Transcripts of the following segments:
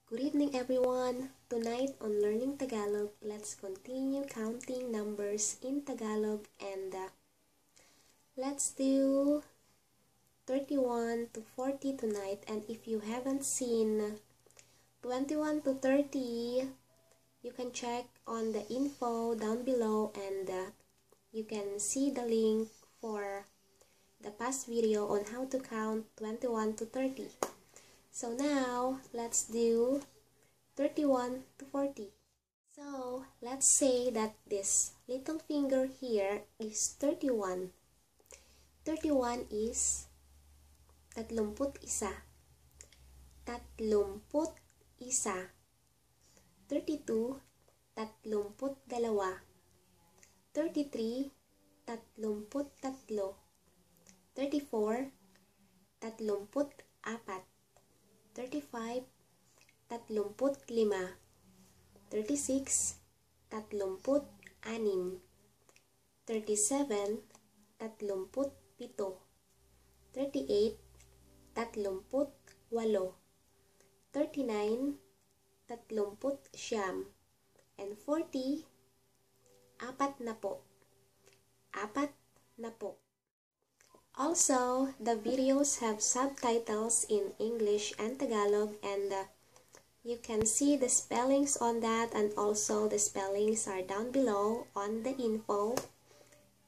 Good evening everyone! Tonight on Learning Tagalog, let's continue counting numbers in Tagalog and let's do 31 to 40 tonight. And if you haven't seen 21 to 30, you can check on the info down below and you can see the link for the past video on how to count 21 to 30. So now, let's do 31 to 40. So, let's say that this little finger here is 31. 31 is Tatlumpu't-isa. Tatlumpu't-isa. 32, Tatlumpu't-dalawa. 33, Tatlumpu't-tatlo. 34, Tatlumpu't-apat. 35, Tatlumpu't-lima. 36, Tatlumpu't-anim. 37, Tatlumpu't-pito. 38, Tatlumpu't-walo. 39, Tatlumpu't-siyam. And 40, Apatnapu. Apatnapu. Also, the videos have subtitles in English and Tagalog, and you can see the spellings on that, and also the spellings are down below on the info,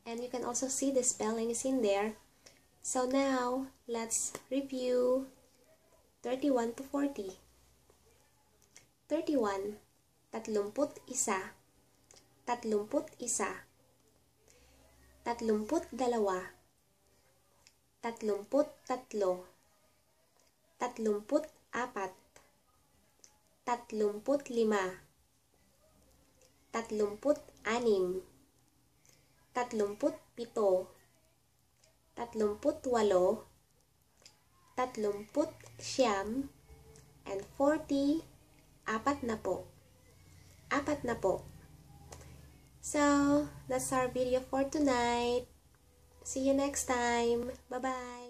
and you can also see the spellings in there. So now, let's review 31 to 40. 31. Tatlumpu't-isa. Tatlumpu't-isa. Tatlumpu't-dalawa. Tatlumpu't-tatlo. Tatlumpu't-apat. Tatlumpu't-lima. Tatlumpu't-anim. Tatlumpu't-pito. Tatlumpu't-walo. Tatlumpu't-siyam. And 40, Apatnapu. Apatnapu. So, that's our video for tonight. See you next time. Bye-bye.